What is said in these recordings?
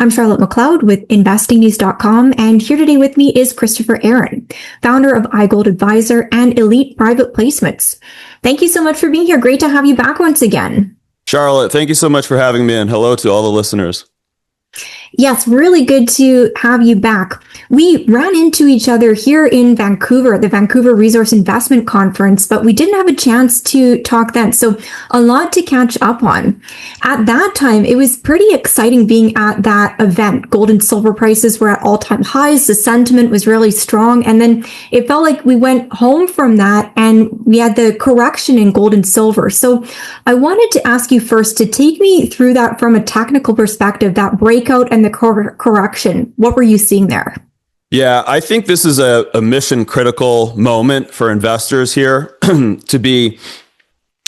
I'm Charlotte McLeod with investingnews.com, and here today with me is Christopher Aaron, founder of iGold Advisor and Elite Private Placements. Thank you so much for being here. Great to have you back once again. Charlotte, thank you so much for having me, and hello to all the listeners. Yes, really good to have you back. We ran into each other here in Vancouver at the Vancouver Resource Investment Conference, but we didn't have a chance to talk then. So a lot to catch up on. At that time, it was pretty exciting being at that event. Gold and silver prices were at all-time highs. The sentiment was really strong. And then it felt like we went home from that and we had the correction in gold and silver. So I wanted to ask you first to take me through that from a technical perspective, that breakout and the correction. What were you seeing there? Yeah, I think this is a mission critical moment for investors here to be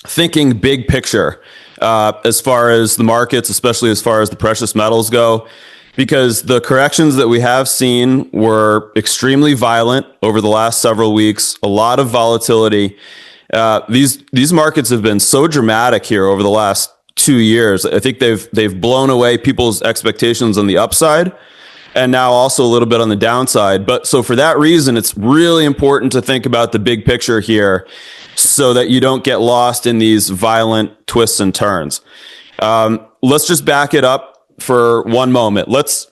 thinking big picture as far as the markets, especially as far as the precious metals go, because the corrections that we have seen were extremely violent over the last several weeks, a lot of volatility. These markets have been so dramatic here over the last 2 years. I think they've blown away people's expectations on the upside, and now also a little bit on the downside. But so for that reason, it's really important to think about the big picture here so that you don't get lost in these violent twists and turns. Let's just back it up for one moment. Let's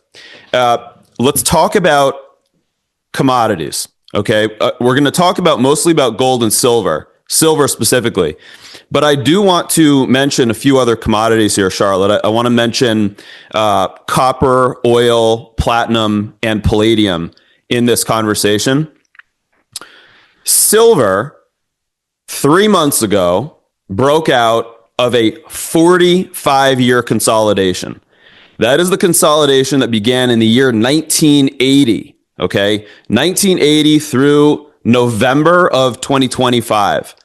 talk about commodities. Okay. We're going to talk mostly about gold and silver specifically. But I do want to mention a few other commodities here, Charlotte. I want to mention copper, oil, platinum, and palladium in this conversation. Silver, 3 months ago, broke out of a 45-year consolidation. That is the consolidation that began in the year 1980, okay? 1980 through November of 2025.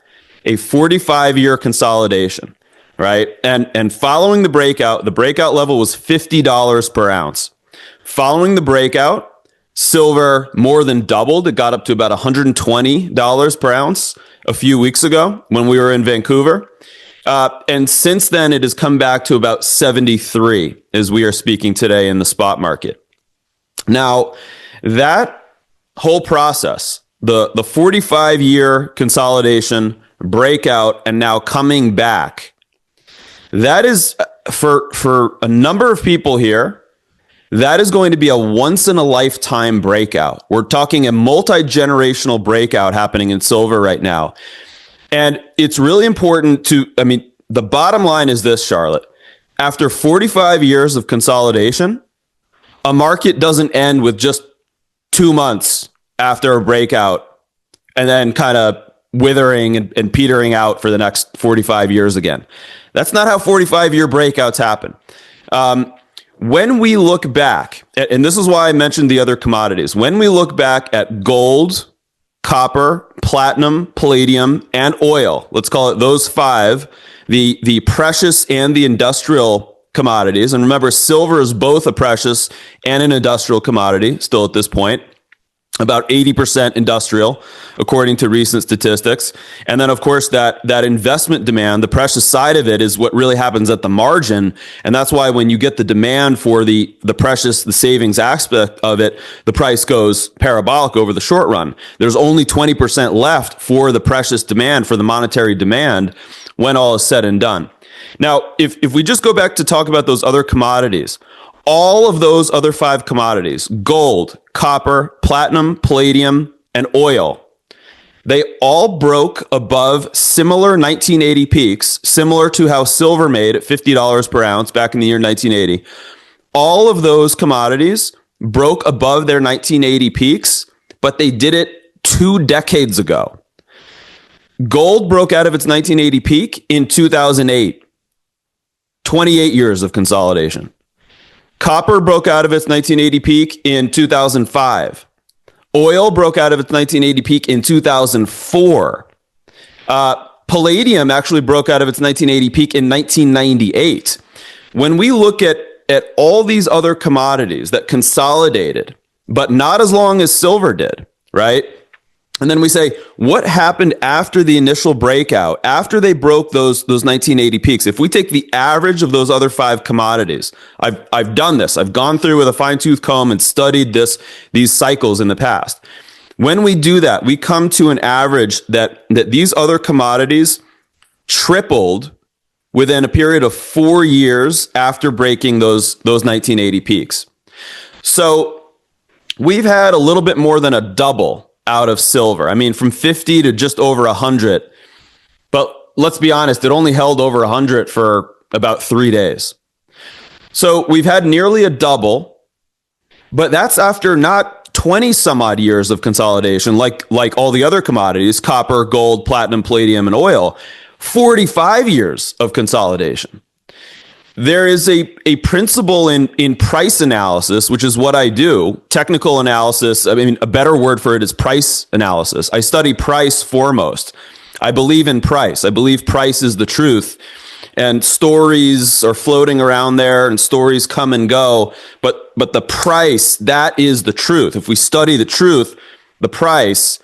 A 45-year consolidation, right? And following the breakout level was $50 per ounce. Following the breakout, silver more than doubled. It got up to about $120 per ounce a few weeks ago when we were in Vancouver. And since then, it has come back to about 73 as we are speaking today in the spot market. Now, that whole process, the 45-year consolidation, breakout, and now coming back, that is for a number of people here, that is going to be a once in a lifetime breakout. We're talking a multi-generational breakout happening in silver right now. And it's really important the bottom line is this, Charlotte. After 45 years of consolidation, a market doesn't end with just 2 months after a breakout and then kind of withering and petering out for the next 45 years again. That's not how 45-year breakouts happen. When we look back, and this is why I mentioned the other commodities, when we look back at gold, copper, platinum, palladium, and oil, let's call it those five, the precious and the industrial commodities. And remember, silver is both a precious and an industrial commodity still at this point. About 80% industrial, according to recent statistics. And then, of course, that investment demand, the precious side of it, is what really happens at the margin. And that's why when you get the demand for the precious, the savings aspect of it, the price goes parabolic over the short run. There's only 20% left for the precious demand, for the monetary demand, when all is said and done. Now, if we just go back to talk about those other commodities, all of those other five commodities, gold, copper, platinum, palladium, and oil, they all broke above similar 1980 peaks, similar to how silver made at $50 per ounce back in the year 1980. All of those commodities broke above their 1980 peaks, but they did it 2 decades ago. Gold broke out of its 1980 peak in 2008. 28 years of consolidation. Copper broke out of its 1980 peak in 2005. Oil broke out of its 1980 peak in 2004. Palladium actually broke out of its 1980 peak in 1998. When we look at all these other commodities that consolidated, but not as long as silver did, right? And then we say, what happened after the initial breakout, after they broke those 1980 peaks? If we take the average of those other 5 commodities, I've done this. I've gone through with a fine-tooth comb and studied these cycles in the past. When we do that, we come to an average that these other commodities tripled within a period of 4 years after breaking those 1980 peaks. So we've had a little bit more than a double out of silver. I mean, from 50 to just over 100. But let's be honest, it only held over 100 for about 3 days. So we've had nearly a double, but that's after not 20 some odd years of consolidation, like all the other commodities, copper, gold, platinum, palladium, and oil. 45 years of consolidation. There is a principle in price analysis, which is what I do. Technical analysis, I mean, a better word for it is price analysis. I study price foremost. I believe in price. I believe price is the truth. And stories are floating around there and stories come and go. But the price, that is the truth. If we study the truth, the price,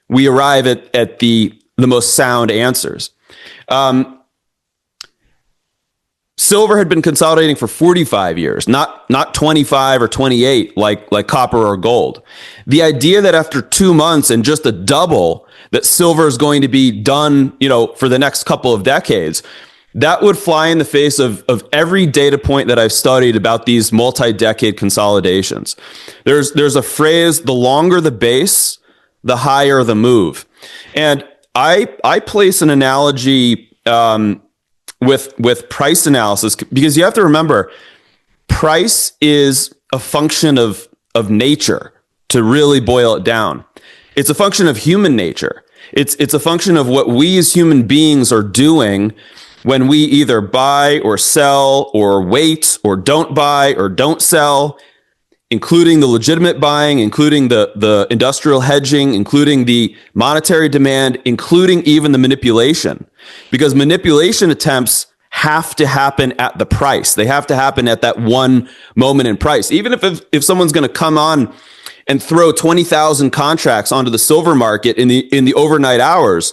we arrive at the most sound answers. Silver had been consolidating for 45 years, not 25 or 28 like copper or gold. The idea that after 2 months and just a double that silver is going to be done, for the next couple of decades, that would fly in the face of every data point that I've studied about these multi-decade consolidations. There's a phrase, the longer the base, the higher the move. And I place an analogy, with price analysis, because you have to remember, price is a function of nature, to really boil it down. It's a function of human nature. It's a function of what we as human beings are doing when we either buy or sell or wait or don't buy or don't sell, including the legitimate buying, including the industrial hedging, including the monetary demand, including even the manipulation. Because manipulation attempts have to happen at the price. They have to happen at that one moment in price. Even if someone's going to come on and throw 20,000 contracts onto the silver market in the overnight hours,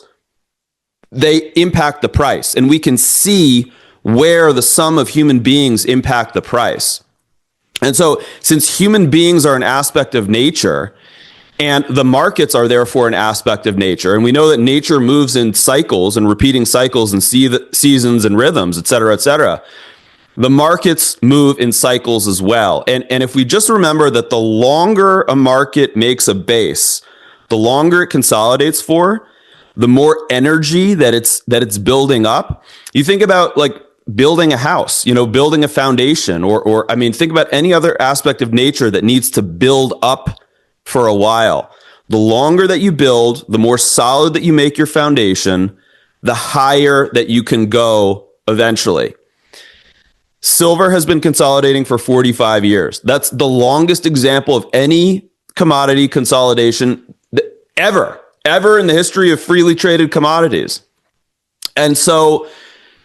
they impact the price. And we can see where the sum of human beings impact the price. And so since human beings are an aspect of nature, and the markets are therefore an aspect of nature, and we know that nature moves in cycles and repeating cycles and seasons and rhythms, et cetera, the markets move in cycles as well. And if we just remember that the longer a market makes a base, the longer it consolidates for, the more energy that it's building up. You think about like building a house, building a foundation, or I mean, think about any other aspect of nature that needs to build up for a while. The longer that you build, the more solid that you make your foundation, the higher that you can go eventually. Silver has been consolidating for 45 years. That's the longest example of any commodity consolidation ever in the history of freely traded commodities. And so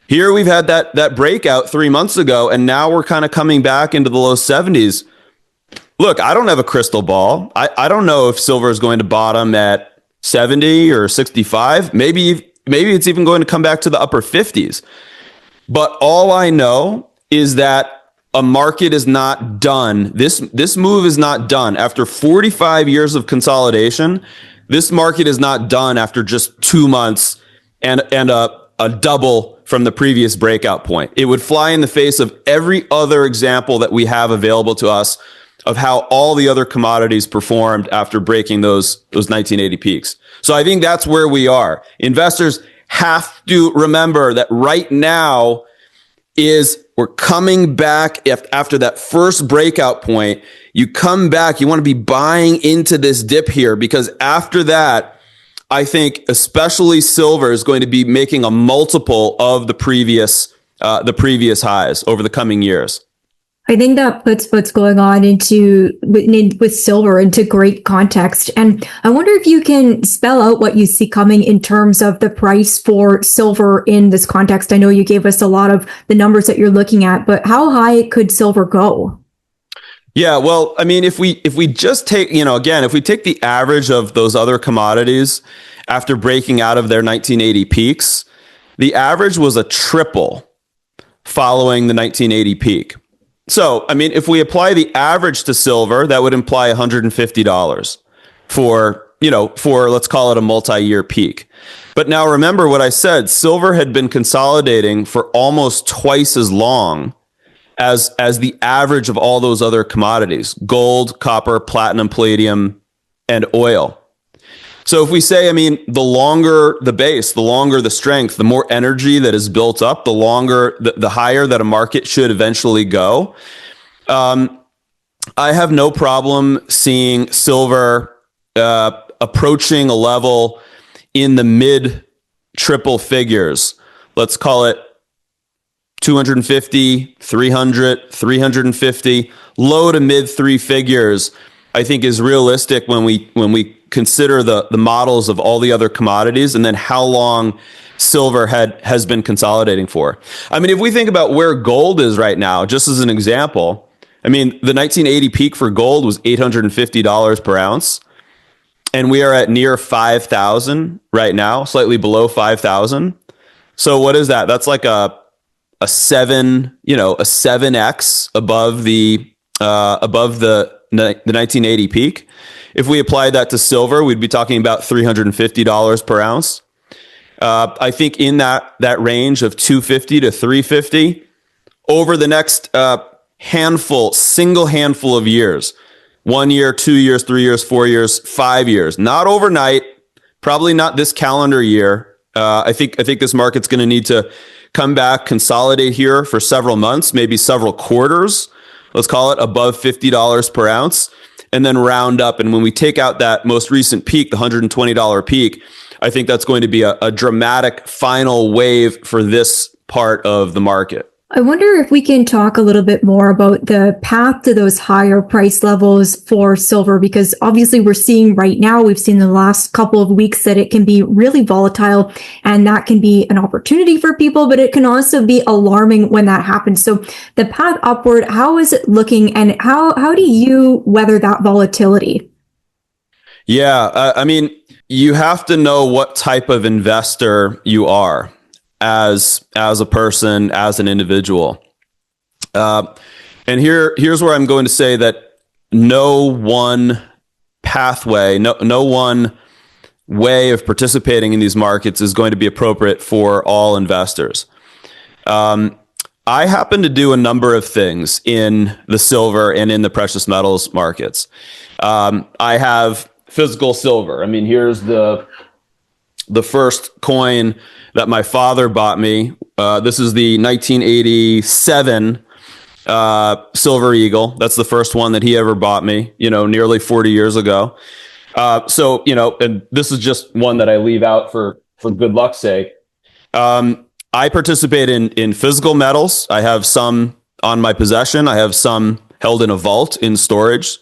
here we've had that breakout 3 months ago, and now we're kind of coming back into the low 70s. Look, I don't have a crystal ball. I don't know if silver is going to bottom at 70 or 65. Maybe it's even going to come back to the upper 50s. But all I know is that a market is not done. This move is not done. After 45 years of consolidation, this market is not done after just 2 months and a double from the previous breakout point. It would fly in the face of every other example that we have available to us of how all the other commodities performed after breaking those 1980 peaks. So I think that's where we are. Investors have to remember that right now we're coming back after that first breakout point. You come back, you want to be buying into this dip here, because after that, I think especially silver is going to be making a multiple of the previous highs over the coming years. I think that puts what's going on with silver into great context. And I wonder if you can spell out what you see coming in terms of the price for silver in this context. I know you gave us a lot of the numbers that you're looking at, but how high could silver go? Yeah, well, I mean, if we just take, again, if we take the average of those other commodities after breaking out of their 1980 peaks, the average was a triple following the 1980 peak. So, I mean, if we apply the average to silver, that would imply $150 for let's call it a multi-year peak. But now remember what I said, silver had been consolidating for almost twice as long as the average of all those other commodities: gold, copper, platinum, palladium, and oil. So if we say, I mean, the longer the base, the longer the strength, the more energy that is built up, the longer, the higher that a market should eventually go. I have no problem seeing silver approaching a level in the mid triple figures. Let's call it 250, 300, 350, low to mid three figures, I think is realistic when we consider the models of all the other commodities and then how long silver has been consolidating for. I mean, if we think about where gold is right now, just as an example, I mean, the 1980 peak for gold was $850 per ounce, and we are at near 5,000 right now, slightly below 5,000. So what is that? That's like a 7x above the 1980 peak. If we applied that to silver, we'd be talking about $350 per ounce. I think in that range of 250 to 350 over the next single handful of years, 1 year, 2 years, 3 years, 4 years, 5 years, not overnight, probably not this calendar year. I think this market's going to need to come back, consolidate here for several months, maybe several quarters. Let's call it above $50 per ounce, and then round up. And when we take out that most recent peak, the $120 peak, I think that's going to be a dramatic final wave for this part of the market. I wonder if we can talk a little bit more about the path to those higher price levels for silver, because obviously we're seeing right now, we've seen the last couple of weeks that it can be really volatile, and that can be an opportunity for people, but it can also be alarming when that happens. So the path upward, how is it looking, and how do you weather that volatility? Yeah, I mean, you have to know what type of investor you are as a person, as an individual. And here's where I'm going to say that no one pathway, no one way of participating in these markets is going to be appropriate for all investors. I happen to do a number of things in the silver and in the precious metals markets. I have physical silver. I mean, here's the first coin that my father bought me. This is the 1987 Silver Eagle. That's the first one that he ever bought me, nearly 40 years ago. So, and this is just one that I leave out for good luck's sake. I participate in physical metals. I have some on my possession. I have some held in a vault in storage.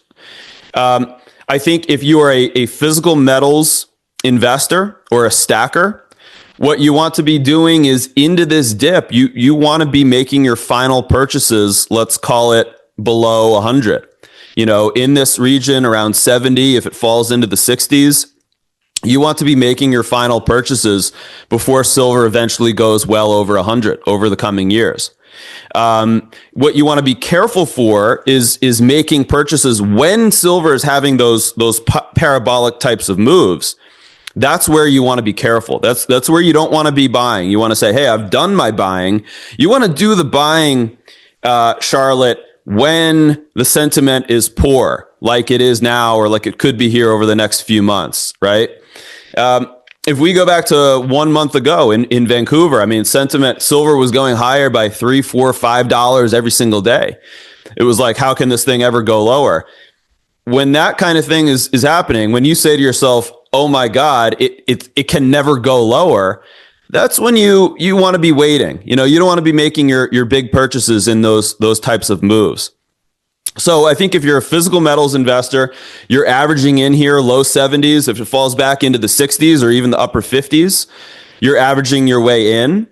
I think if you are a physical metals investor or a stacker, what you want to be doing is into this dip, you want to be making your final purchases, let's call it below 100. In this region around 70, if it falls into the 60s, you want to be making your final purchases before silver eventually goes well over 100 over the coming years. What you want to be careful for is making purchases when silver is having those parabolic types of moves. That's where you want to be careful. That's where you don't want to be buying. You want to say, hey, I've done my buying. You want to do the buying, Charlotte, when the sentiment is poor, like it is now, or like it could be here over the next few months, right? If we go back to 1 month ago in Vancouver, I mean, silver was going higher by $3, $4, $5 every single day. It was like, how can this thing ever go lower? When that kind of thing is happening, when you say to yourself, oh my God, it can never go lower, that's when you want to be waiting. You don't want to be making your big purchases in those types of moves. So I think if you're a physical metals investor, you're averaging in here low 70s. If it falls back into the 60s or even the upper 50s, you're averaging your way in.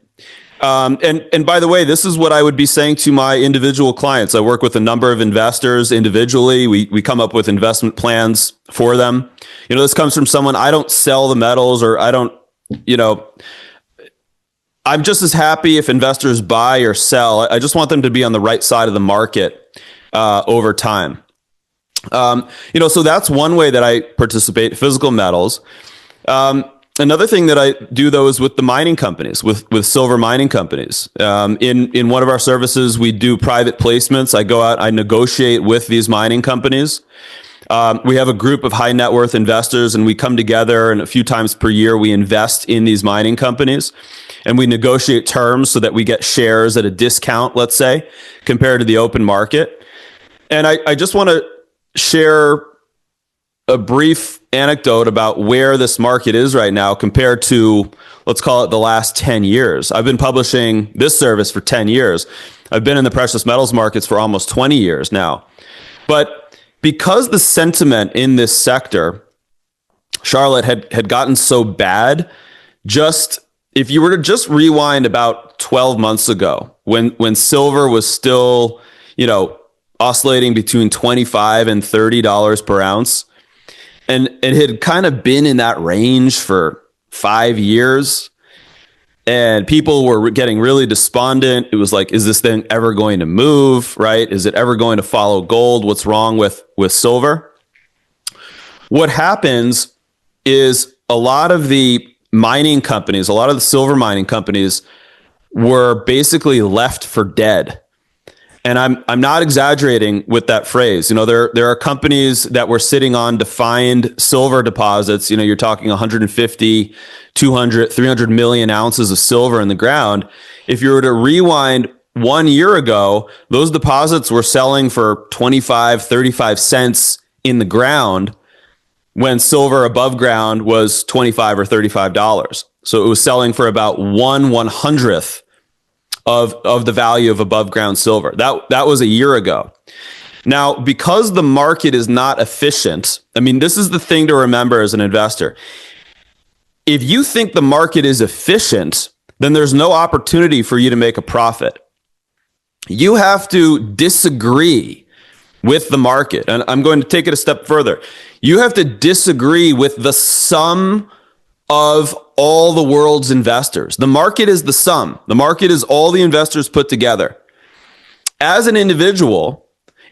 And by the way, this is what I would be saying to my individual clients. I work with a number of investors individually. We come up with investment plans for them. This comes from someone. I don't sell the metals, or I don't, I'm just as happy if investors buy or sell. I just want them to be on the right side of the market over time. So that's one way that I participate, physical metals. Another thing that I do, though, is with the mining companies, with silver mining companies. In one of our services, we do private placements. I go out, I negotiate with these mining companies. We have a group of high net worth investors, and we come together, and a few times per year, we invest in these mining companies, and we negotiate terms so that we get shares at a discount, let's say, compared to the open market. And I just want to share a brief anecdote about where this market is right now compared to, let's call it, the last 10 years. I've been publishing this service for 10 years. I've been in the precious metals markets for almost 20 years now. But because the sentiment in this sector, Charlotte, had gotten so bad, just if you were to just rewind about 12 months ago, when silver was still, oscillating between $25 and $30 per ounce, and it had kind of been in that range for 5 years, and people were getting really despondent. It was like, is this thing ever going to move, right? Is it ever going to follow gold? What's wrong with silver? What happens is a lot of the mining companies, a lot of the silver mining companies were basically left for dead. And I'm not exaggerating with that phrase. There are companies that were sitting on defined silver deposits. You're talking 150, 200, 300 million ounces of silver in the ground. If you were to rewind 1 year ago, those deposits were selling for 25, 35 cents in the ground, when silver above ground was $25 or $35. So it was selling for about 1/100th of the value of above ground silver. That was a year ago. Now, because the market is not efficient, this is the thing to remember as an investor. If you think the market is efficient, then there's no opportunity for you to make a profit. You have to disagree with the market. And I'm going to take it a step further. You have to disagree with the sum of all the world's investors. The market is the sum. The market is all the investors put together. As an individual,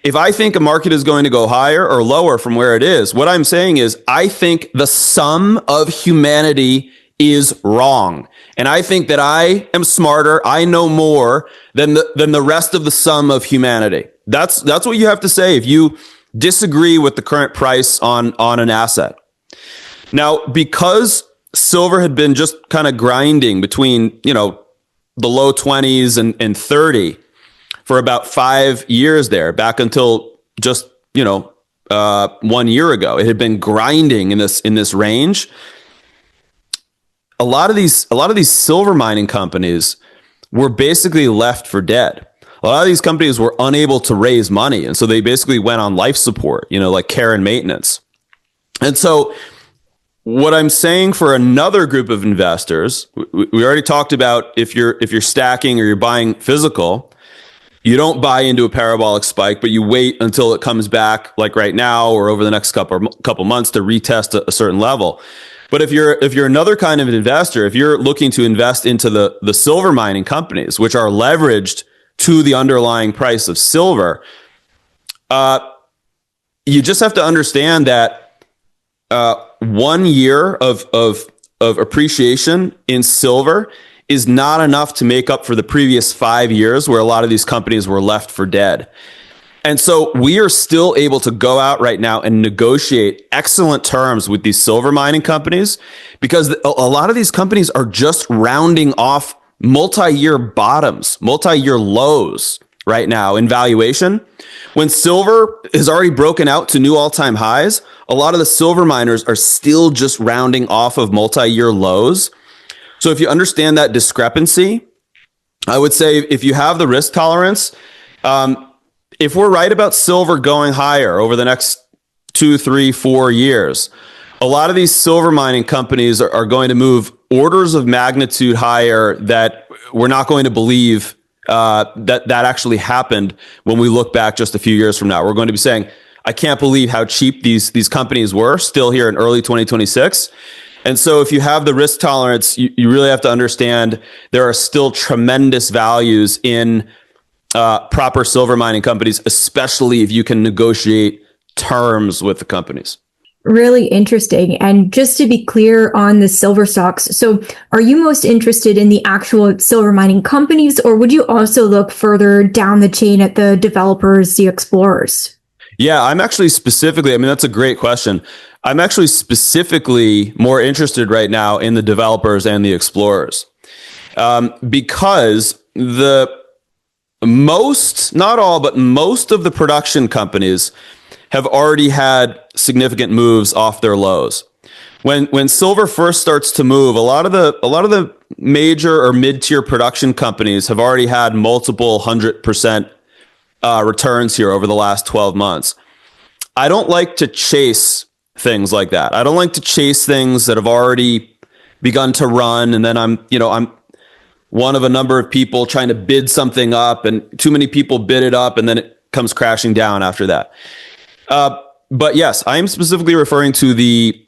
if I think a market is going to go higher or lower from where it is, what I'm saying is I think the sum of humanity is wrong. And I think that I am smarter, I know more than the rest of the sum of humanity. That's what you have to say if you disagree with the current price on an asset. Now, because silver had been just kind of grinding between, the low 20s and 30 for about 5 years there, back until just, 1 year ago. It had been grinding in this range. A lot of these silver mining companies were basically left for dead. A lot of these companies were unable to raise money, and so they basically went on life support, like care and maintenance. And so what I'm saying for another group of investors, we already talked about if you're stacking or you're buying physical, you don't buy into a parabolic spike, but you wait until it comes back, like right now or over the next couple months, to retest a certain level. But if you're another kind of an investor, if you're looking to invest into the silver mining companies, which are leveraged to the underlying price of silver, you just have to understand that 1 year of appreciation in silver is not enough to make up for the previous 5 years where a lot of these companies were left for dead. And so we are still able to go out right now and negotiate excellent terms with these silver mining companies, because a lot of these companies are just rounding off multi-year bottoms, multi-year lows right now in valuation. When silver is already broken out to new all-time highs, a lot of the silver miners are still just rounding off of multi-year lows. So if you understand that discrepancy, I would say if you have the risk tolerance, if we're right about silver going higher over the next 2, 3, 4 years, a lot of these silver mining companies are going to move orders of magnitude higher that we're not going to believe that actually happened when we look back just a few years from now. We're going to be saying, I can't believe how cheap these companies were still here in early 2026. And so if you have the risk tolerance, you really have to understand there are still tremendous values in proper silver mining companies, especially if you can negotiate terms with the companies. Really interesting. And just to be clear on the silver stocks, so are you most interested in the actual silver mining companies, or would you also look further down the chain at the developers, the explorers? Yeah, I'm actually specifically, that's a great question. I'm actually specifically more interested right now in the developers and the explorers, because not all, but most of the production companies have already had significant moves off their lows. When silver first starts to move, a lot of the major or mid-tier production companies have already had multiple 100% returns here over the last 12 months. I don't like to chase things like that. I don't like to chase things that have already begun to run, and then I'm one of a number of people trying to bid something up, and too many people bid it up, and then it comes crashing down after that. But yes, I am specifically referring to the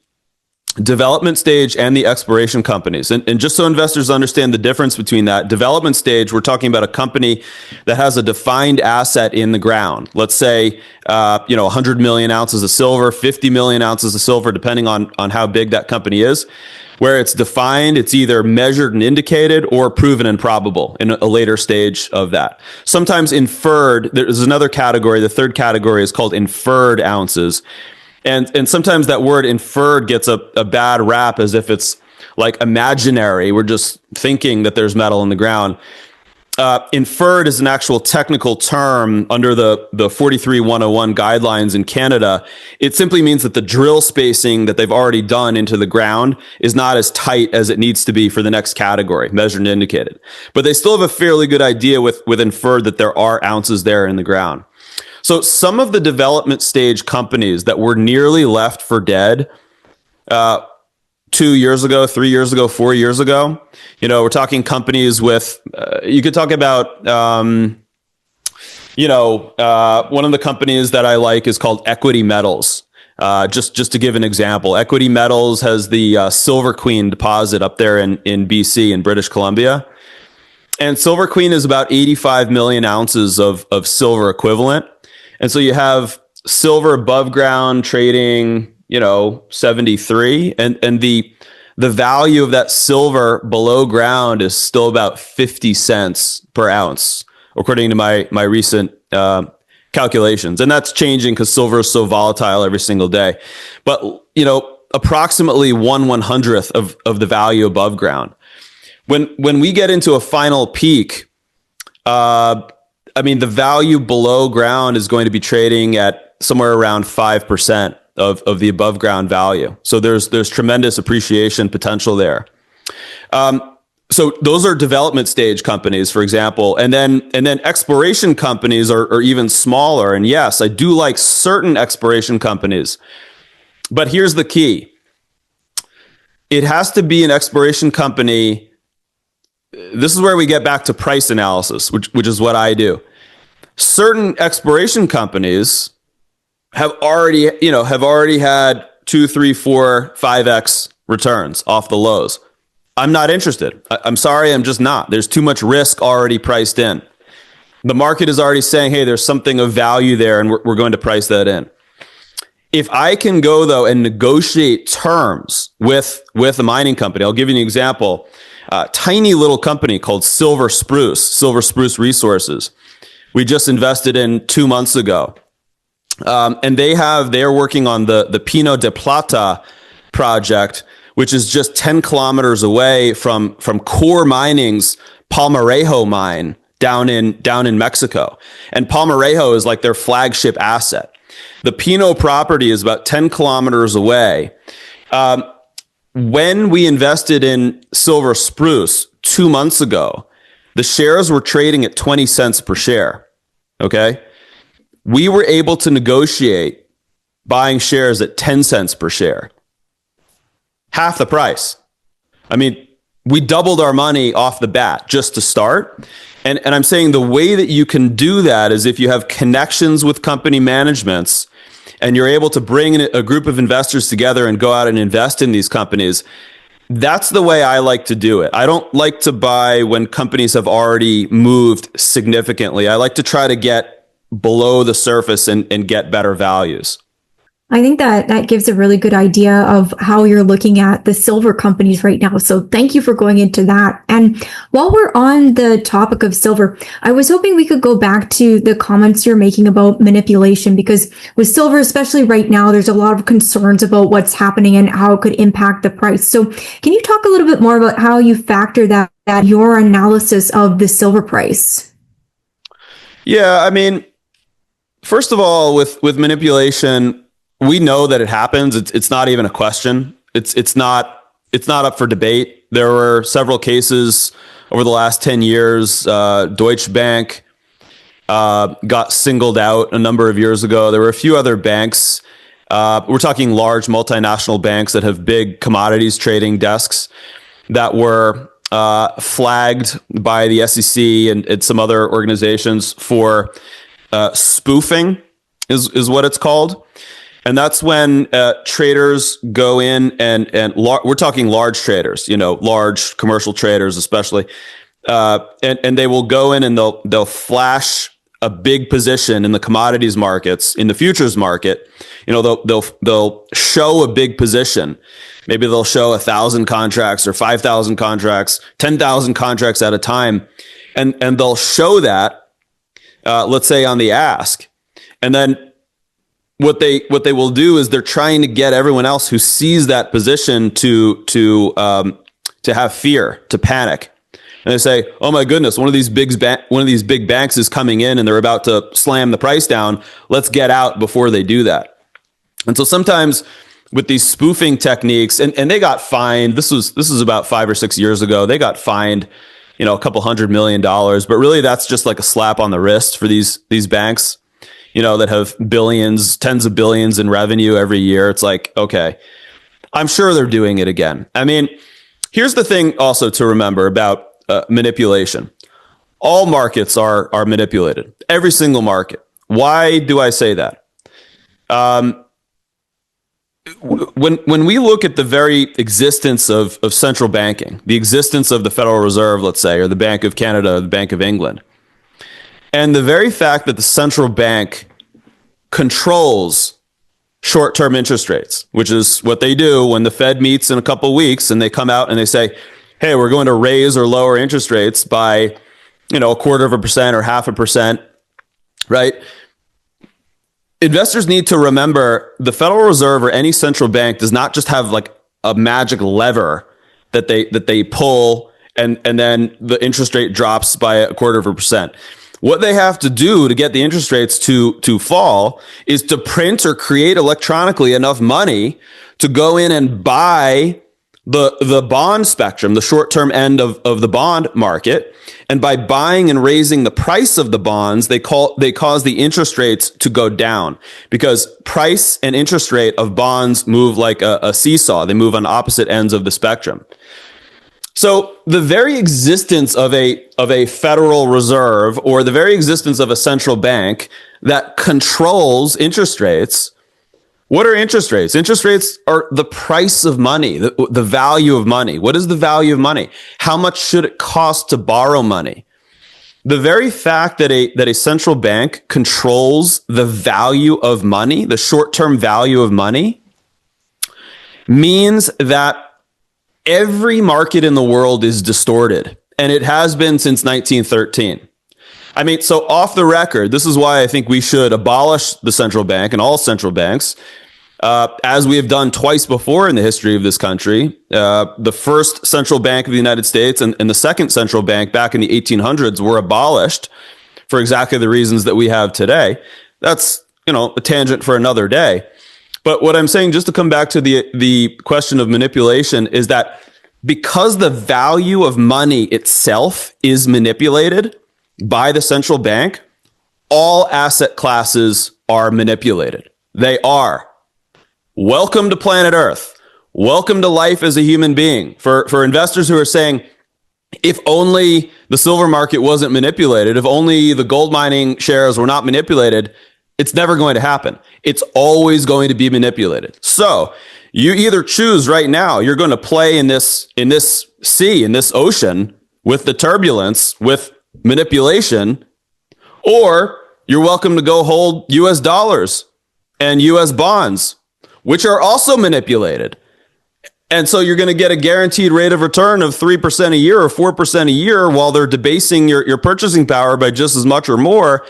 development stage and the exploration companies. And just so investors understand the difference between that, development stage, we're talking about a company that has a defined asset in the ground. Let's say, 100 million ounces of silver, 50 million ounces of silver, depending on how big that company is, where it's defined, it's either measured and indicated or proven and probable in a later stage of that. Sometimes inferred, there's another category. The third category is called inferred ounces. And sometimes that word inferred gets a bad rap as if it's like imaginary. We're just thinking that there's metal in the ground. Inferred is an actual technical term under the 43101 guidelines in Canada. It simply means that the drill spacing that they've already done into the ground is not as tight as it needs to be for the next category, measured and indicated. But they still have a fairly good idea with inferred that there are ounces there in the ground. So some of the development stage companies that were nearly left for dead 2 years ago, 3 years ago, 4 years ago, we're talking companies with, you could talk about, one of the companies that I like is called EQTY Metals. Just to give an example, EQTY Metals has the Silver Queen deposit up there in BC, in British Columbia. And Silver Queen is about 85 million ounces of silver equivalent. And so you have silver above ground trading, 73, and the value of that silver below ground is still about 50 cents per ounce, according to my recent calculations. And that's changing because silver is so volatile every single day. But, approximately 1/100th of the value above ground. When we get into a final peak, the value below ground is going to be trading at somewhere around 5% of the above ground value. So there's tremendous appreciation potential there. So those are development stage companies, for example, and then exploration companies are even smaller. And yes, I do like certain exploration companies, but here's the key. It has to be an exploration company. This is where we get back to price analysis, which is what I do. Certain exploration companies have already had 2, 3, 4, 5x returns off the lows. I'm not interested. I'm sorry, I'm just not. There's too much risk already priced in. The market is already saying, hey, there's something of value there, and we're going to price that in. If I can go, though, and negotiate terms with a mining company, I'll give you an example. Tiny little company called Silver Spruce Resources. We just invested in 2 months ago. And they are working on the Pino de Plata project, which is just 10 kilometers away from Core Mining's Palmarejo mine down in Mexico. And Palmarejo is like their flagship asset. The Pino property is about 10 kilometers away. When we invested in Silver Spruce 2 months ago, the shares were trading at 20 cents per share. Okay. We were able to negotiate buying shares at 10 cents per share. Half the price. we doubled our money off the bat just to start. And I'm saying the way that you can do that is if you have connections with company managements and you're able to bring in a group of investors together and go out and invest in these companies. That's the way I like to do it. I don't like to buy when companies have already moved significantly. I like to try to get below the surface and get better values. I think that gives a really good idea of how you're looking at the silver companies right now. So thank you for going into that. And while we're on the topic of silver, I was hoping we could go back to the comments you're making about manipulation, because with silver, especially right now, there's a lot of concerns about what's happening and how it could impact the price. So can you talk a little bit more about how you factor that your analysis of the silver price? Yeah, I mean, first of all, with manipulation, we know that it happens. It's not even a question. It's not up for debate. There were several cases over the last 10 years. Deutsche Bank got singled out a number of years ago. There were a few other banks. We're talking large multinational banks that have big commodities trading desks that were flagged by the SEC and some other organizations for spoofing is what it's called. And that's when traders go in and we're talking large traders, large commercial traders especially, and they will go in and they'll flash a big position in the commodities markets, in the futures market. They'll show a big position. Maybe they'll show 1,000 contracts or 5,000 contracts, 10,000 contracts at a time, and they'll show that, let's say on the ask, and then what they will do is they're trying to get everyone else who sees that position to have fear, to panic. And they say, "Oh my goodness, one of these big banks is coming in and they're about to slam the price down. Let's get out before they do that." And so sometimes with these spoofing techniques, and they got fined. This was about 5 or 6 years ago. They got fined, a couple $100 million, but really that's just like a slap on the wrist for these banks, that have billions, tens of billions in revenue every year. It's like, okay, I'm sure they're doing it again. I mean, here's the thing also to remember about manipulation. All markets are manipulated. Every single market. Why do I say that? When we look at the very existence of central banking, the existence of the Federal Reserve, let's say, or the Bank of Canada, or the Bank of England, and the very fact that the central bank controls short-term interest rates, which is what they do when the Fed meets in a couple of weeks and they come out and they say, hey, we're going to raise or lower interest rates by, 0.25% or 0.5%, right? Investors need to remember the Federal Reserve or any central bank does not just have like a magic lever that they pull and then the interest rate drops by 0.25%. What they have to do to get the interest rates to fall is to print or create electronically enough money to go in and buy the bond spectrum, the short-term end of the bond market. And by buying and raising the price of the bonds, they cause the interest rates to go down, because price and interest rate of bonds move like a seesaw. They move on opposite ends of the spectrum. So the very existence of a Federal Reserve, or the very existence of a central bank that controls interest rates. What are interest rates? Interest rates are the price of money, the value of money. What is the value of money? How much should it cost to borrow money? The very fact that a central bank controls the value of money, the short-term value of money, means that every market in the world is distorted, and it has been since 1913. I mean, so off the record, this is why I think we should abolish the central bank and all central banks, as we have done twice before in the history of this country. The first central bank of the United States and the second central bank back in the 1800s were abolished for exactly the reasons that we have today. That's, a tangent for another day. But what I'm saying, just to come back to the question of manipulation, is that because the value of money itself is manipulated by the central bank, all asset classes are manipulated. They are. Welcome to planet Earth. welcome to life as a human being. For investors who are saying, if only the silver market wasn't manipulated, if only the gold mining shares were not manipulated, it's never going to happen. It's always going to be manipulated. So you either choose right now, you're going to play in this sea, in this ocean with the turbulence, with manipulation, or you're welcome to go hold US dollars and US bonds, which are also manipulated. And so you're going to get a guaranteed rate of return of 3% a year or 4% a year while they're debasing your purchasing power by just as much or more.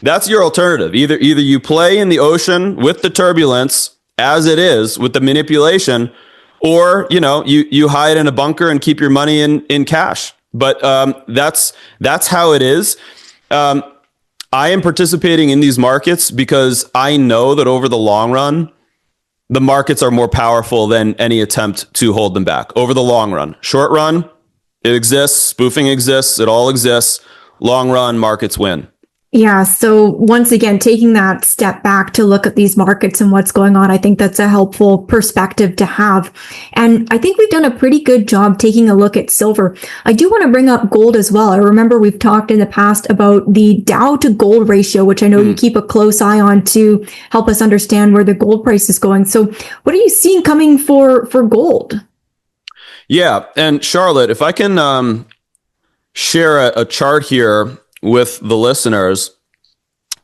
That's your alternative. Either you play in the ocean with the turbulence as it is with the manipulation, or you hide in a bunker and keep your money in cash. But that's how it is. I am participating in these markets because I know that over the long run, the markets are more powerful than any attempt to hold them back. Over the long run. Short run, it exists. Spoofing exists. It all exists. Long run, markets win. Yeah. So once again, taking that step back to look at these markets and what's going on, I think that's a helpful perspective to have. And I think we've done a pretty good job taking a look at silver. I do want to bring up gold as well. I remember we've talked in the past about the Dow-to-gold ratio, which I know you keep a close eye on to help us understand where the gold price is going. So what are you seeing coming for gold? Yeah. And Charlotte, if I can share a chart here with the listeners.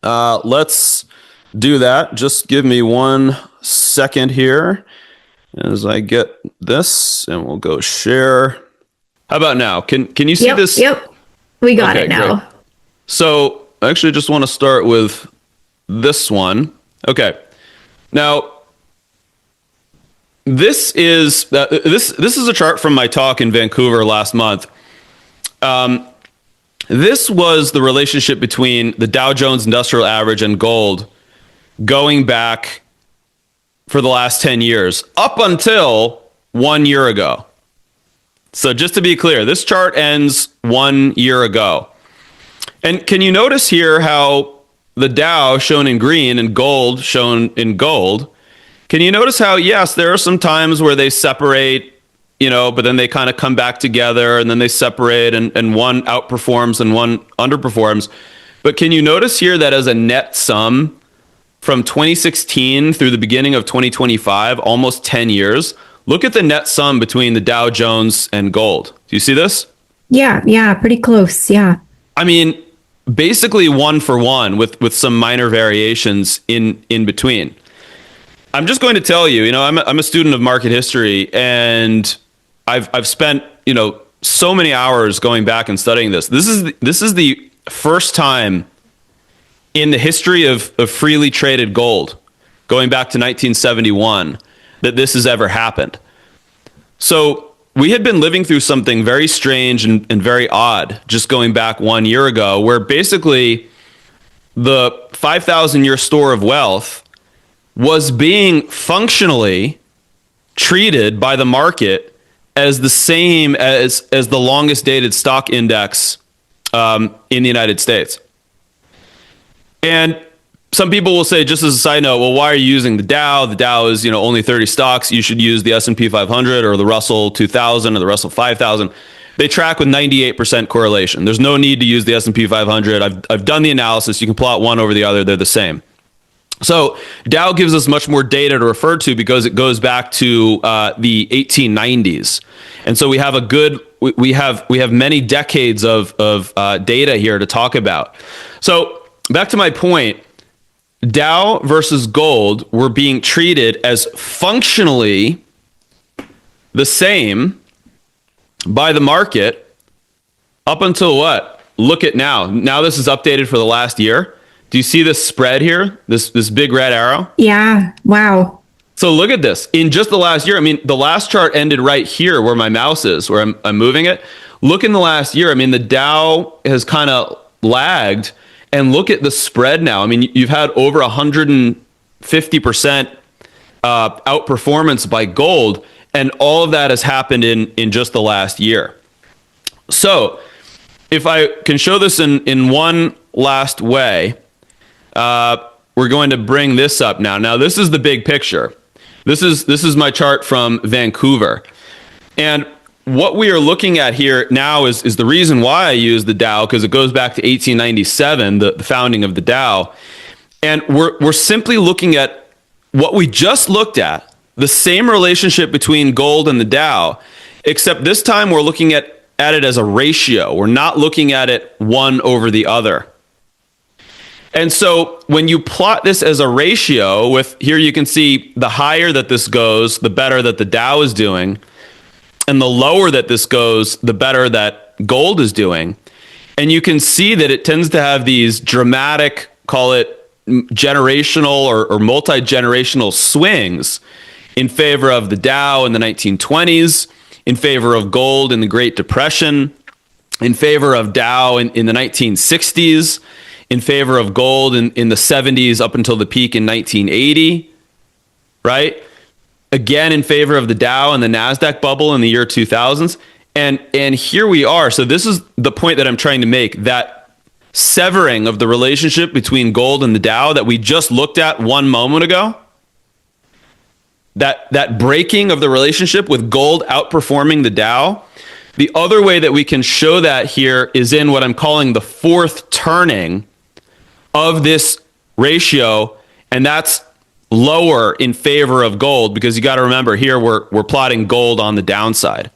Let's do that. Just give me 1 second here as I get this, and we'll go share. How about now? Can you see this? Yep. We got it now. Great. So I actually just want to start with this one. Okay. Now, this is a chart from my talk in Vancouver last month. This was the relationship between the Dow Jones Industrial Average and gold going back for the last 10 years, up until 1 year ago. So just to be clear, this chart ends 1 year ago. And can you notice here how the Dow shown in green and gold shown in gold? Can you notice how, yes, there are some times where they separate, but then they kind of come back together and then they separate and one outperforms and one underperforms. But can you notice here that as a net sum from 2016 through the beginning of 2025, almost 10 years, look at the net sum between the Dow Jones and gold. Do you see this? Yeah, pretty close. Yeah. I mean, basically 1 for 1 with some minor variations in between. I'm just going to tell you, I'm a student of market history, and I've spent, so many hours going back and studying this. This is the first time in the history of freely traded gold, going back to 1971, that this has ever happened. So we had been living through something very strange and very odd just going back 1 year ago, where basically the 5,000-year store of wealth was being functionally treated by the market as the same as the longest dated stock index in the United States. And some people will say, just as a side note, well, why are you using the Dow? The Dow is, only 30 stocks. You should use the S&P 500 or the Russell 2000 or the Russell 5000. They track with 98% correlation. There's no need to use the S&P 500. I've done the analysis. You can plot one over the other. They're the same. So Dow gives us much more data to refer to because it goes back to the 1890s, and so we have we have many decades of data here to talk about. So back to my point, Dow versus gold were being treated as functionally the same by the market up until what? Look at now. Now this is updated for the last year. Do you see this spread here? This big red arrow? Yeah. Wow. So look at this. In just the last year, the last chart ended right here where my mouse is, where I'm moving it. Look in the last year. The Dow has kind of lagged, and look at the spread now. You've had over 150% outperformance by gold, and all of that has happened in just the last year. So if I can show this in one last way, we're going to bring this up now. Now, this is the big picture. This is my chart from Vancouver. And what we are looking at here now is the reason why I use the Dow, because it goes back to 1897, the founding of the Dow. And we're simply looking at what we just looked at, the same relationship between gold and the Dow, except this time we're looking at it as a ratio. We're not looking at it one over the other. And so when you plot this as a ratio, with here you can see the higher that this goes, the better that the Dow is doing. And the lower that this goes, the better that gold is doing. And you can see that it tends to have these dramatic, call it generational or multi-generational swings in favor of the Dow in the 1920s, in favor of gold in the Great Depression, in favor of Dow in the 1960s, in favor of gold in the 70s up until the peak in 1980, right? Again, in favor of the Dow and the NASDAQ bubble in the year 2000s. And here we are. So this is the point that I'm trying to make, that severing of the relationship between gold and the Dow that we just looked at one moment ago, that breaking of the relationship with gold outperforming the Dow. The other way that we can show that here is in what I'm calling the fourth turning of this ratio, and that's lower in favor of gold, because you got to remember here we're plotting gold on the downside.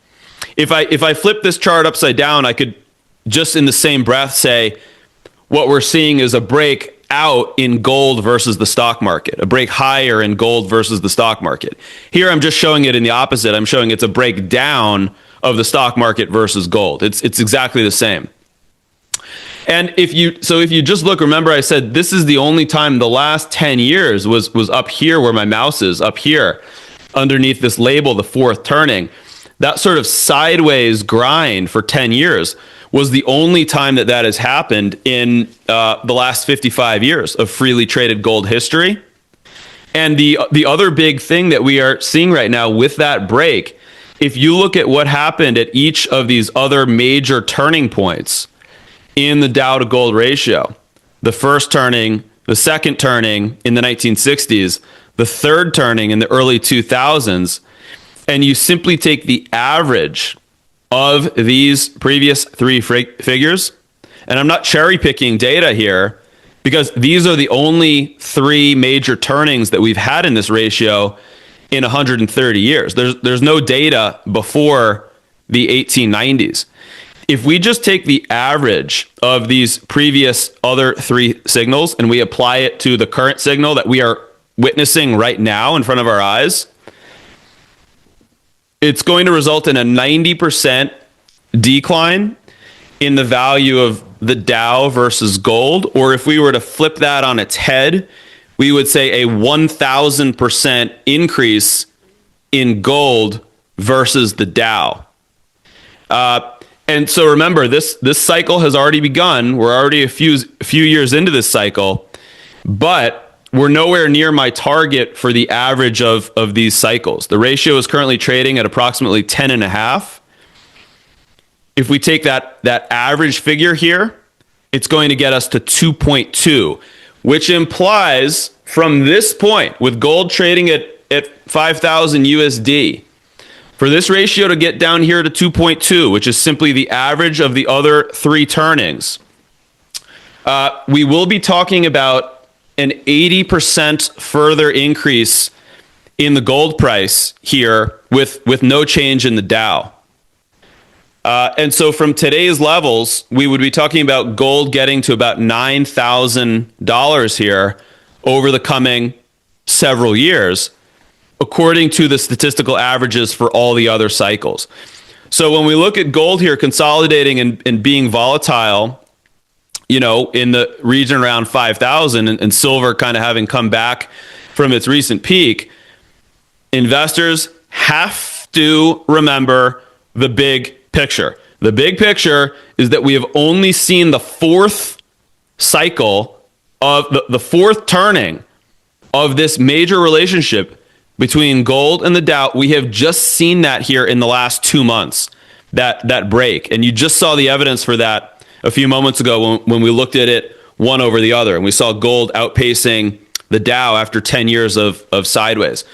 If I flip this chart upside down, I could just in the same breath say what we're seeing is a break out in gold versus the stock market, a break higher in gold versus the stock market. Here I'm just showing it in the opposite. I'm showing it's a breakdown of the stock market versus gold. It's exactly the same. And if you just look, remember I said this is the only time the last 10 years was up here where my mouse is, up here underneath this label, the fourth turning. That sort of sideways grind for 10 years was the only time that has happened in the last 55 years of freely traded gold history. And the other big thing that we are seeing right now with that break, if you look at what happened at each of these other major turning points in the Dow to gold ratio, the first turning, the second turning in the 1960s, the third turning in the early 2000s, and you simply take the average of these previous three figures, and I'm not cherry picking data here because these are the only three major turnings that we've had in this ratio in 130 years. There's no data before the 1890s. If we just take the average of these previous other three signals and we apply it to the current signal that we are witnessing right now in front of our eyes, it's going to result in a 90% decline in the value of the Dow versus gold. Or if we were to flip that on its head, we would say a 1,000% increase in gold versus the Dow. And so remember, this cycle has already begun. We're already a few years into this cycle, but we're nowhere near my target for the average of these cycles. The ratio is currently trading at approximately 10.5. If we take that average figure here, it's going to get us to 2.2, which implies from this point, with gold trading at 5,000 USD, for this ratio to get down here to 2.2, which is simply the average of the other three turnings, we will be talking about an 80% further increase in the gold price here with no change in the Dow. And so from today's levels, we would be talking about gold getting to about $9,000 here over the coming several years, according to the statistical averages for all the other cycles. So when we look at gold here consolidating and being volatile, in the region around 5,000 and silver kind of having come back from its recent peak, investors have to remember the big picture. The big picture is that we have only seen the fourth cycle of the fourth turning of this major relationship between gold and the Dow. We have just seen that here in the last 2 months, that break. And you just saw the evidence for that a few moments ago when we looked at it one over the other. And we saw gold outpacing the Dow after 10 years of sideways.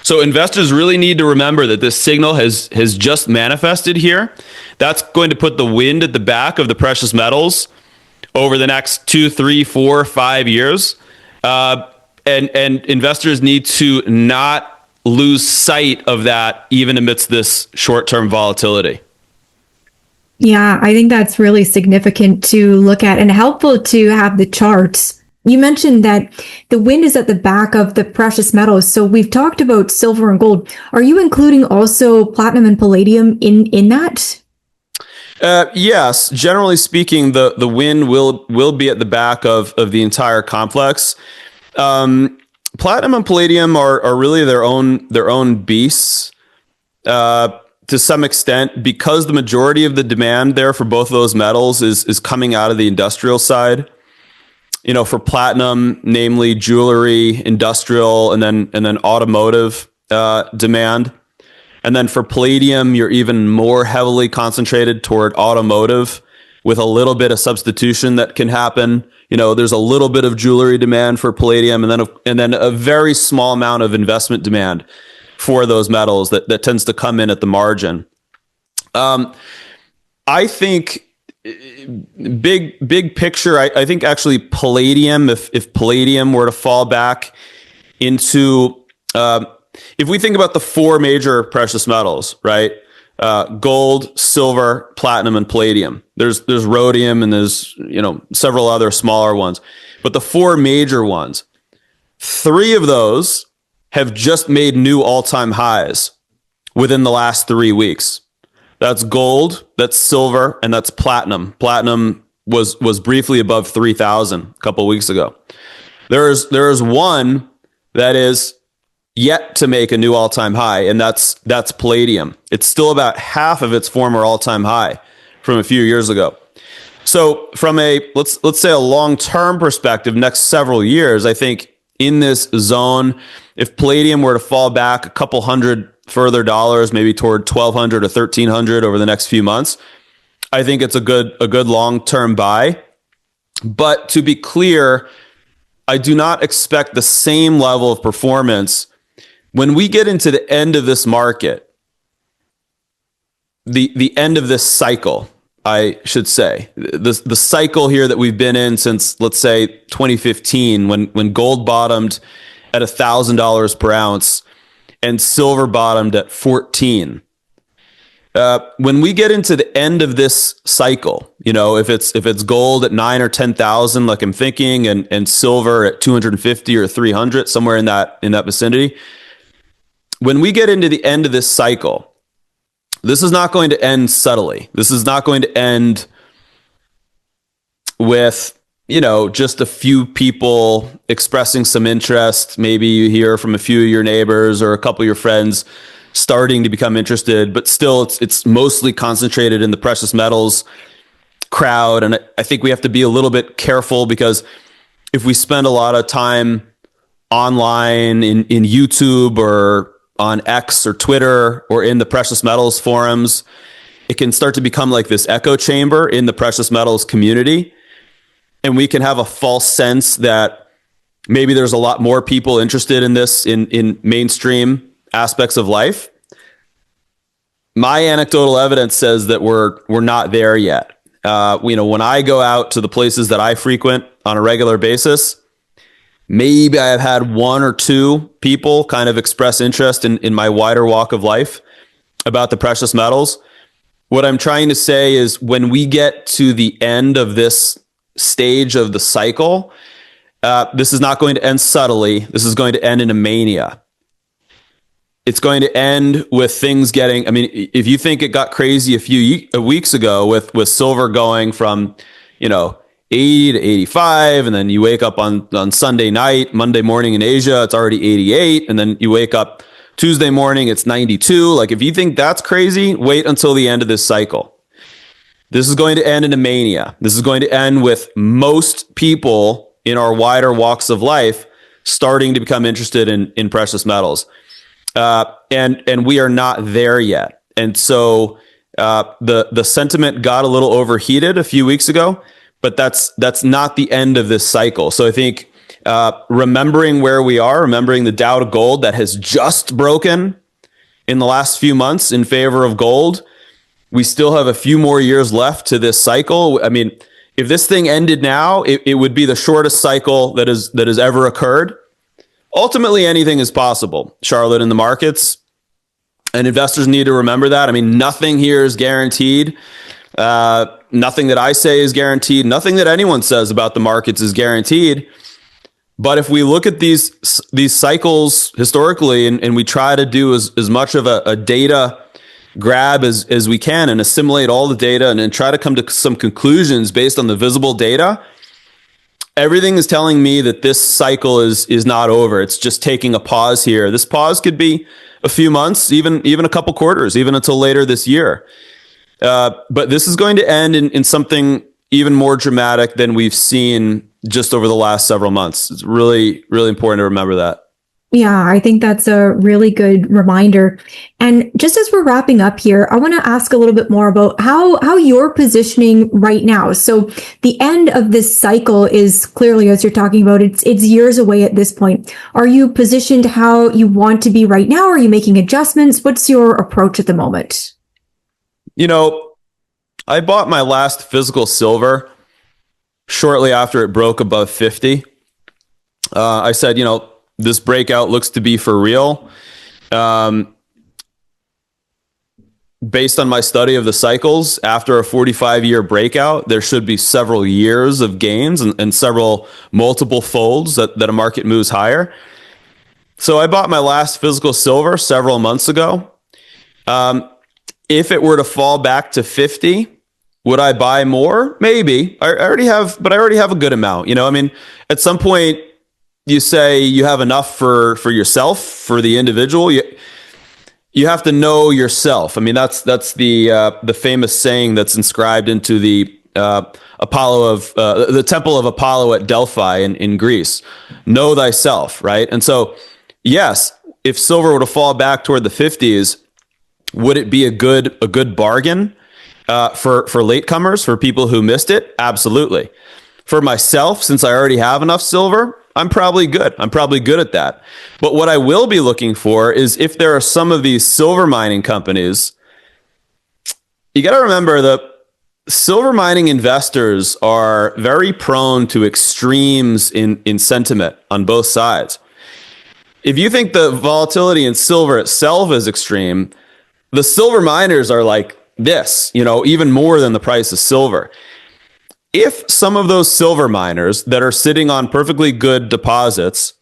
So investors really need to remember that this signal has just manifested here. That's going to put the wind at the back of the precious metals over the next 2, 3, 4, 5 years. And investors need to not lose sight of that even amidst this short-term volatility. Yeah, I think that's really significant to look at and helpful to have the charts. You mentioned that the wind is at the back of the precious metals. So we've talked about silver and gold. Are you including also platinum and palladium in that? Yes, generally speaking, the wind will be at the back of the entire complex. Platinum and palladium are really their own beasts to some extent, because the majority of the demand there for both of those metals is coming out of the industrial side. You know, for platinum, namely jewelry, industrial, and then automotive demand. And then for palladium, you're even more heavily concentrated toward automotive, with a little bit of substitution that can happen. You know, there's a little bit of jewelry demand for palladium, and then a very small amount of investment demand for those metals that tends to come in at the margin. I think big picture, I think actually palladium, if palladium were to fall back into, if we think about the four major precious metals, right? Gold, silver, platinum, and palladium. There's rhodium, and there's, several other smaller ones, but the four major ones, three of those have just made new all-time highs within the last 3 weeks. That's gold, that's silver, and that's platinum. Platinum was briefly above 3,000 a couple of weeks ago. There is one that is yet to make a new all-time high, and that's palladium. It's still about half of its former all-time high from a few years ago. So from a let's say a long-term perspective, next several years, I think in this zone, if palladium were to fall back a couple hundred further dollars, maybe toward 1,200 or 1,300 over the next few months, I think it's a good long-term buy. But to be clear, I do not expect the same level of performance when we get into the end of this market, the end of this cycle, I should say. The cycle here that we've been in since, let's say, 2015, when gold bottomed at $1,000 per ounce and silver bottomed at 14. When we get into the end of this cycle, if it's gold at 9 or 10,000, like I'm thinking, and silver at 250 or 300, somewhere in that vicinity. When we get into the end of this cycle, this is not going to end subtly. This is not going to end with, just a few people expressing some interest. Maybe you hear from a few of your neighbors or a couple of your friends starting to become interested, but still it's mostly concentrated in the precious metals crowd. And I think we have to be a little bit careful, because if we spend a lot of time online in YouTube or on X or Twitter or in the precious metals forums, it can start to become like this echo chamber in the precious metals community. And we can have a false sense that maybe there's a lot more people interested in this in mainstream aspects of life. My anecdotal evidence says that we're not there yet. When I go out to the places that I frequent on a regular basis, maybe I have had one or two people kind of express interest in my wider walk of life about the precious metals. What I'm trying to say is, when we get to the end of this stage of the cycle, this is not going to end subtly. This is going to end in a mania. It's going to end with things getting, if you think it got crazy a few weeks ago with silver going from, 80 to 85, and then you wake up on Sunday night, Monday morning in Asia, it's already 88, and then you wake up Tuesday morning, it's 92. Like, if you think that's crazy, wait until the end of this cycle. This is going to end in a mania. This is going to end with most people in our wider walks of life starting to become interested in precious metals. And we are not there yet. And so the sentiment got a little overheated a few weeks ago, but that's not the end of this cycle. So I think remembering where we are, remembering the Dow-to-gold that has just broken in the last few months in favor of gold. We still have a few more years left to this cycle. I mean, if this thing ended now, it would be the shortest cycle that has ever occurred. Ultimately, anything is possible, Charlotte, in the markets. And investors need to remember that. I mean, nothing here is guaranteed. Nothing that I say is guaranteed. Nothing that anyone says about the markets is guaranteed. But if we look at these cycles historically and we try to do as much of a data grab as we can and assimilate all the data and try to come to some conclusions based on the visible data, everything is telling me that this cycle is not over. It's just taking a pause here. This pause could be a few months, even a couple quarters, even until later this year. But this is going to end in something even more dramatic than we've seen just over the last several months. It's really, really important to remember that. Yeah, I think that's a really good reminder. And just as we're wrapping up here, I want to ask a little bit more about how you're positioning right now. So the end of this cycle is clearly, as you're talking about, it's years away at this point. Are you positioned how you want to be right now? Are you making adjustments? What's your approach at the moment? I bought my last physical silver shortly after it broke above 50. I said, this breakout looks to be for real. Based on my study of the cycles, after a 45-year breakout, there should be several years of gains and several multiple folds that a market moves higher. So I bought my last physical silver several months ago. If it were to fall back to 50, would I buy more? Maybe. I already have a good amount. At some point, you say you have enough for yourself, for the individual. You have to know yourself. I mean, that's the famous saying that's inscribed into the the temple of Apollo at Delphi in Greece. Know thyself, right? And so, yes, if silver were to fall back toward the 50s, would it be a good bargain for latecomers, for people who missed it? Absolutely. For myself, since I already have enough silver, I'm probably good. I'm probably good at that. But what I will be looking for is if there are some of these silver mining companies, you got to remember that silver mining investors are very prone to extremes in sentiment on both sides. If you think the volatility in silver itself is extreme, the silver miners are like this, even more than the price of silver. If some of those silver miners that are sitting on perfectly good deposits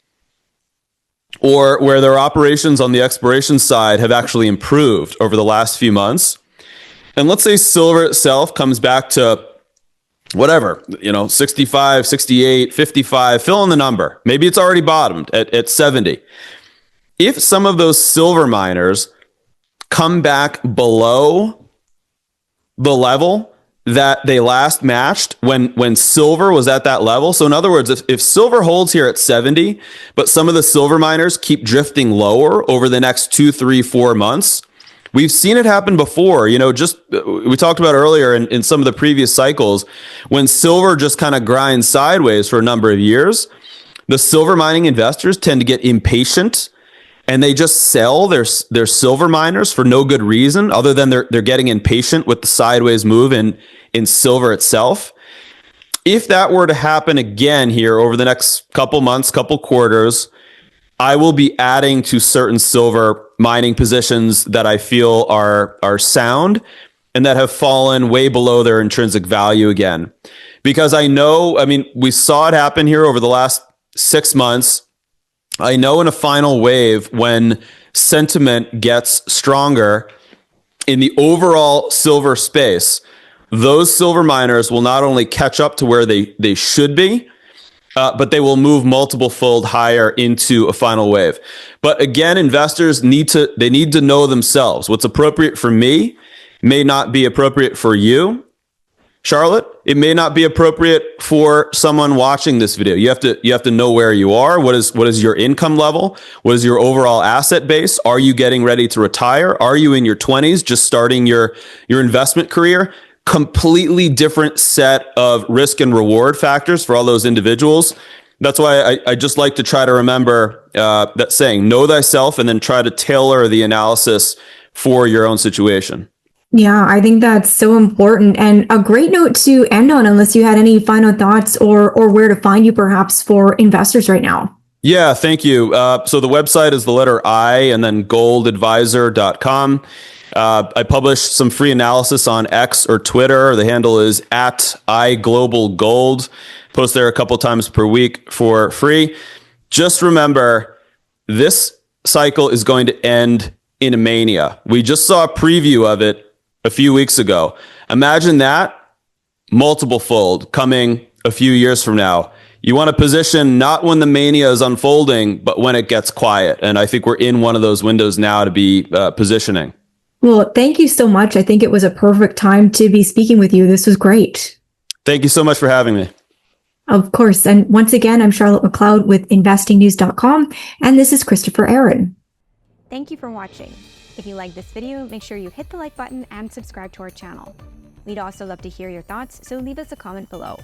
or where their operations on the exploration side have actually improved over the last few months, and let's say silver itself comes back to whatever, 65, 68, 55, fill in the number. Maybe it's already bottomed at 70. If some of those silver miners come back below the level that they last matched when silver was at that level. So in other words, if silver holds here at 70, but some of the silver miners keep drifting lower over the next 2, 3, 4 months, we've seen it happen before. We talked about earlier in some of the previous cycles, when silver just kind of grinds sideways for a number of years, the silver mining investors tend to get impatient and they just sell their silver miners for no good reason other than they're getting impatient with the sideways move in silver itself. If that were to happen again here over the next couple months, couple quarters, I will be adding to certain silver mining positions that I feel are sound and that have fallen way below their intrinsic value again. Because we saw it happen here over the last 6 months. I know in a final wave, when sentiment gets stronger in the overall silver space, those silver miners will not only catch up to where they should be, but they will move multiple fold higher into a final wave. But again, investors need to know themselves. What's appropriate for me may not be appropriate for you, Charlotte. It may not be appropriate for someone watching this video. You have to know where you are. What is your income level? What is your overall asset base? Are you getting ready to retire? Are you in your 20s, just starting your investment career? Completely different set of risk and reward factors for all those individuals. That's why I just like to try to remember that saying, know thyself, and then try to tailor the analysis for your own situation. Yeah, I think that's so important and a great note to end on, unless you had any final thoughts or where to find you perhaps for investors right now. Yeah, thank you. So the website is the letter I and then goldadvisor.com. I publish some free analysis on X or Twitter. The handle is at iGlobalGold. Post there a couple times per week for free. Just remember, this cycle is going to end in a mania. We just saw a preview of it a few weeks ago. Imagine that multiple fold coming a few years from now. You want to position not when the mania is unfolding, but when it gets quiet. And I think we're in one of those windows now to be positioning. Well, thank you so much. I think it was a perfect time to be speaking with you. This was great. Thank you so much for having me. Of course. And once again, I'm Charlotte McLeod with investingnews.com, and this is Christopher Aaron. Thank you for watching. If you like this video, make sure you hit the like button and subscribe to our channel. We'd also love to hear your thoughts, so leave us a comment below.